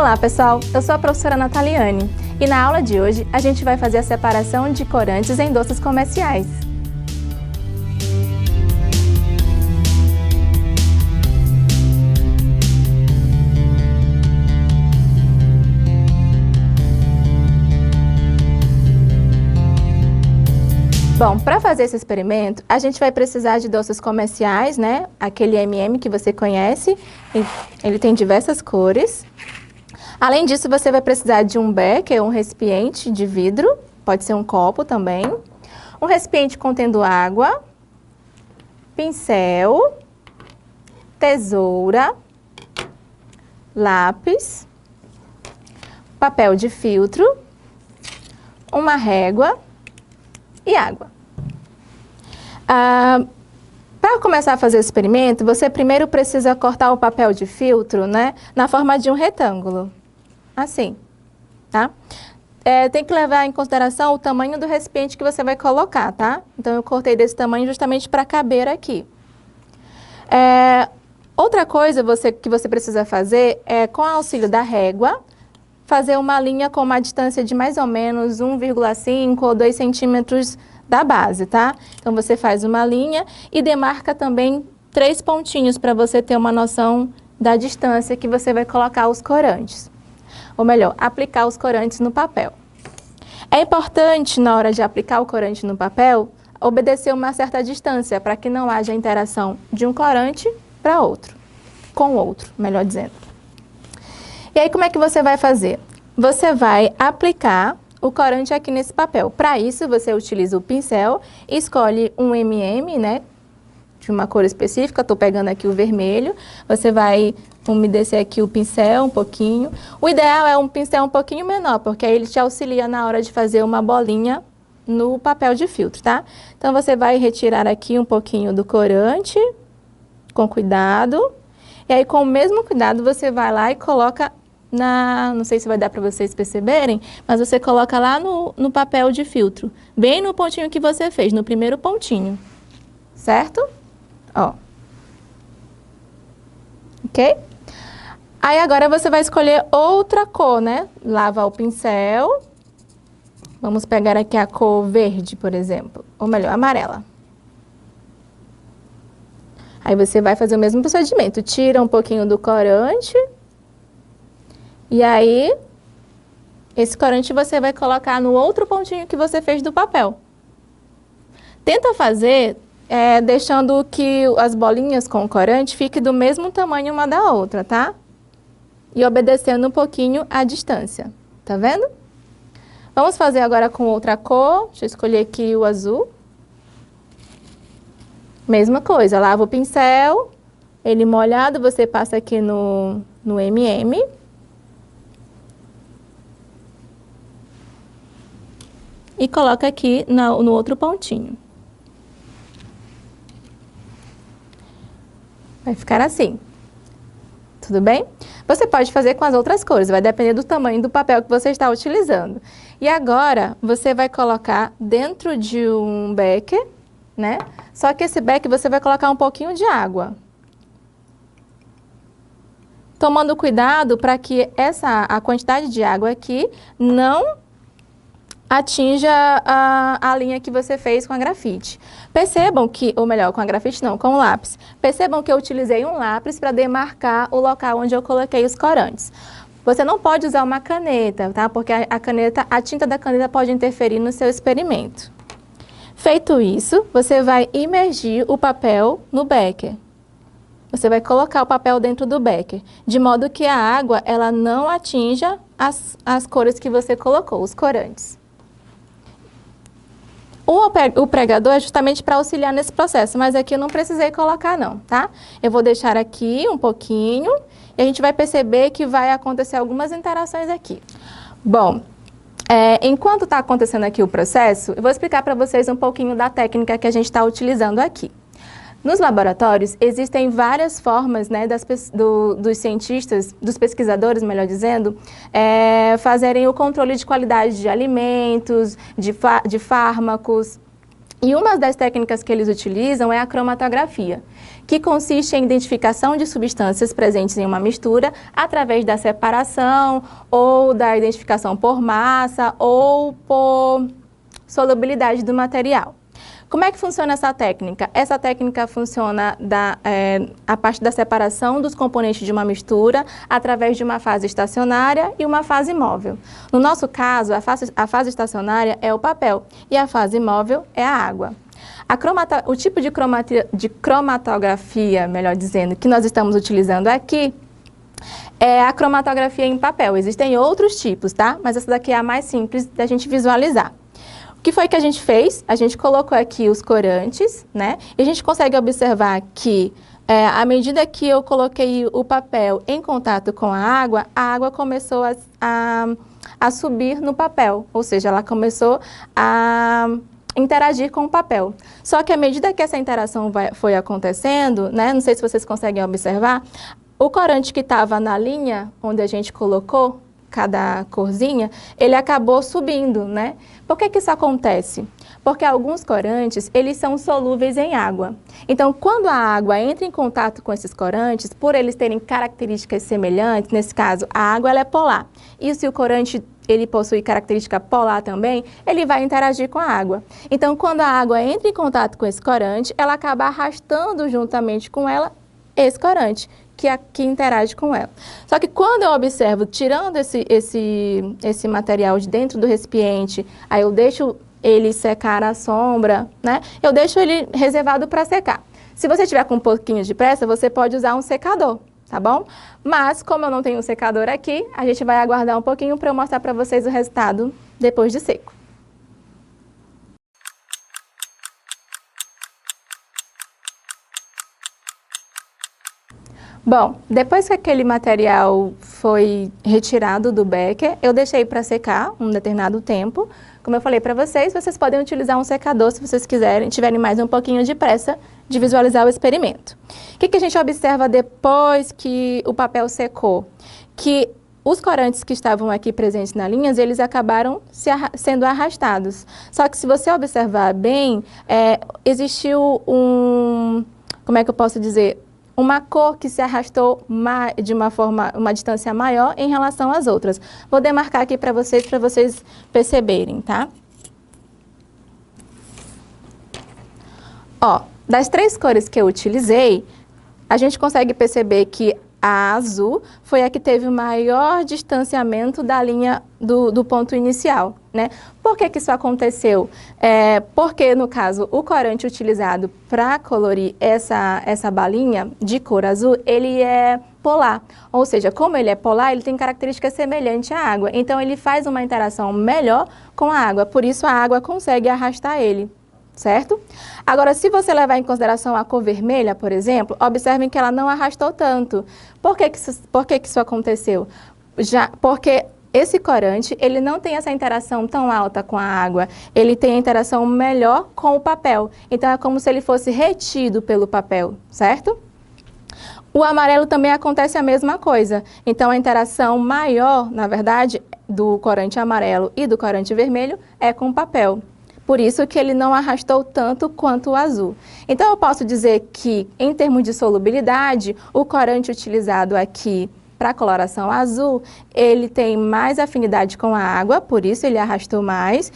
Olá pessoal, eu sou a professora Nataliane e na aula de hoje a gente vai fazer a separação de corantes em doces comerciais. Bom, para fazer esse experimento, a gente vai precisar de doces comerciais, né? Aquele M&M que você conhece, ele tem diversas cores. Além disso, você vai precisar de um becker, um recipiente de vidro, pode ser um copo também, um recipiente contendo água, pincel, tesoura, lápis, papel de filtro, uma régua e água. Para começar a fazer o experimento, você primeiro precisa cortar o papel de filtro, né, na forma de um retângulo, assim, tá? Tem que levar em consideração o tamanho do recipiente que você vai colocar, tá? Então, eu cortei desse tamanho justamente para caber aqui. Outra coisa que você precisa fazer é, com o auxílio da régua, fazer uma linha com uma distância de mais ou menos 1,5 ou 2 centímetros da base, tá? Então, você faz uma linha e demarca também 3 pontinhos para você ter uma noção da distância que você vai colocar os corantes. Ou melhor, aplicar os corantes no papel. É importante, na hora de aplicar o corante no papel, obedecer uma certa distância para que não haja interação de um corante para outro, com outro, melhor dizendo. E aí, como é que você vai fazer? Você vai aplicar o corante aqui nesse papel. Para isso, você utiliza o pincel, escolhe um M&M, né, de uma cor específica, estou pegando aqui o vermelho. Você vai umedecer aqui o pincel um pouquinho. O ideal é um pincel um pouquinho menor, porque aí ele te auxilia na hora de fazer uma bolinha no papel de filtro, tá? Então, você vai retirar aqui um pouquinho do corante, com cuidado. E aí, com o mesmo cuidado, você vai lá e coloca não sei se vai dar para vocês perceberem, mas você coloca lá no papel de filtro, bem no pontinho que você fez, no primeiro pontinho, certo? Ó. Ok? Aí agora você vai escolher outra cor, né? Lava o pincel. Vamos pegar aqui a cor verde, por exemplo, ou melhor, amarela. Aí você vai fazer o mesmo procedimento, tira um pouquinho do corante. E aí, esse corante você vai colocar no outro pontinho que você fez do papel. Tenta fazer deixando que as bolinhas com o corante fiquem do mesmo tamanho uma da outra, tá? E obedecendo um pouquinho a distância, tá vendo? Vamos fazer agora com outra cor. Deixa eu escolher aqui o azul. Mesma coisa, lava o pincel, ele molhado, você passa aqui no M&M. E coloca aqui no outro pontinho. Vai ficar assim. Tudo bem? Você pode fazer com as outras cores, vai depender do tamanho do papel que você está utilizando. E agora, você vai colocar dentro de um becker, né? Só que esse becker você vai colocar um pouquinho de água. Tomando cuidado para que a quantidade de água aqui não atinja a linha que você fez com a grafite. Percebam que, ou melhor, com a grafite não, com o lápis. Percebam que eu utilizei um lápis para demarcar o local onde eu coloquei os corantes. Você não pode usar uma caneta, tá? Porque a tinta da caneta pode interferir no seu experimento. Feito isso, você vai imergir o papel no becker. Você vai colocar o papel dentro do becker, de modo que a água ela não atinja as cores que você colocou, os corantes. O pregador é justamente para auxiliar nesse processo, mas aqui eu não precisei colocar não, tá? Eu vou deixar aqui um pouquinho e a gente vai perceber que vai acontecer algumas interações aqui. Bom, enquanto está acontecendo aqui o processo, eu vou explicar para vocês um pouquinho da técnica que a gente está utilizando aqui. Nos laboratórios, existem várias formas, né, dos cientistas, dos pesquisadores, melhor dizendo, fazerem o controle de qualidade de alimentos, de fármacos. E uma das técnicas que eles utilizam é a cromatografia, que consiste em identificação de substâncias presentes em uma mistura através da separação ou da identificação por massa ou por solubilidade do material. Como é que funciona essa técnica? Essa técnica funciona a parte da separação dos componentes de uma mistura através de uma fase estacionária e uma fase móvel. No nosso caso, a fase estacionária é o papel e a fase móvel é a água. O tipo de cromatografia, melhor dizendo, que nós estamos utilizando aqui é a cromatografia em papel. Existem outros tipos, tá? Mas essa daqui é a mais simples da gente visualizar. O que foi que a gente fez? A gente colocou aqui os corantes, né? E a gente consegue observar que, à medida que eu coloquei o papel em contato com a água começou a subir no papel, ou seja, ela começou a interagir com o papel. Só que à medida que essa interação foi acontecendo, né? Não sei se vocês conseguem observar, o corante que estava na linha onde a gente colocou cada corzinha, ele acabou subindo, né? Por que que isso acontece? Porque alguns corantes, eles são solúveis em água. Então, quando a água entra em contato com esses corantes, por eles terem características semelhantes, nesse caso, a água ela é polar. E se o corante ele possui característica polar também, ele vai interagir com a água. Então, quando a água entra em contato com esse corante, ela acaba arrastando juntamente com ela esse corante, que interage com ela. Só que quando eu observo, tirando esse material de dentro do recipiente, aí eu deixo ele secar à sombra, né? Eu deixo ele reservado para secar. Se você tiver com um pouquinho de pressa, você pode usar um secador, tá bom? Mas, como eu não tenho um secador aqui, a gente vai aguardar um pouquinho para eu mostrar para vocês o resultado depois de seco. Bom, depois que aquele material foi retirado do becker, eu deixei para secar um determinado tempo. Como eu falei para vocês, vocês podem utilizar um secador se vocês quiserem, tiverem mais um pouquinho de pressa de visualizar o experimento. O que a gente observa depois que o papel secou? Que os corantes que estavam aqui presentes na linha, eles acabaram sendo arrastados. Só que se você observar bem, existiu como é que eu posso dizer? Uma cor que se arrastou de uma distância maior em relação às outras. Vou demarcar aqui para vocês perceberem, tá? Ó, das 3 cores que eu utilizei, a gente consegue perceber que a azul foi a que teve o maior distanciamento da linha do ponto inicial, né? Por que que isso aconteceu? Porque, no caso, o corante utilizado para colorir essa balinha de cor azul, ele é polar. Ou seja, como ele é polar, ele tem características semelhantes à água. Então, ele faz uma interação melhor com a água. Por isso, a água consegue arrastar ele. Certo? Agora, se você levar em consideração a cor vermelha, por exemplo, observem que ela não arrastou tanto. Por que que isso aconteceu? Porque esse corante, ele não tem essa interação tão alta com a água, ele tem a interação melhor com o papel. Então, é como se ele fosse retido pelo papel, certo? O amarelo também acontece a mesma coisa. Então, a interação maior, na verdade, do corante amarelo e do corante vermelho é com o papel. Por isso que ele não arrastou tanto quanto o azul. Então, eu posso dizer que, em termos de solubilidade, o corante utilizado aqui para a coloração azul, ele tem mais afinidade com a água, por isso ele arrastou mais,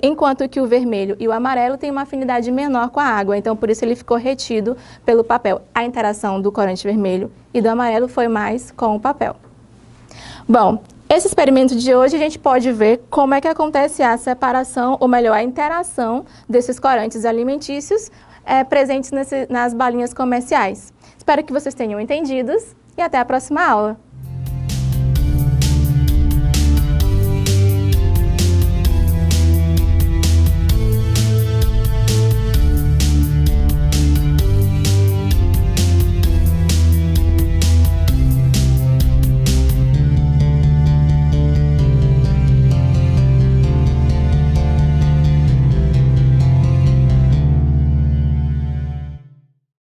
enquanto que o vermelho e o amarelo têm uma afinidade menor com a água, então por isso ele ficou retido pelo papel. A interação do corante vermelho e do amarelo foi mais com o papel. Bom, esse experimento de hoje a gente pode ver como é que acontece a separação, ou melhor, a interação desses corantes alimentícios presentes nas balinhas comerciais. Espero que vocês tenham entendido e até a próxima aula.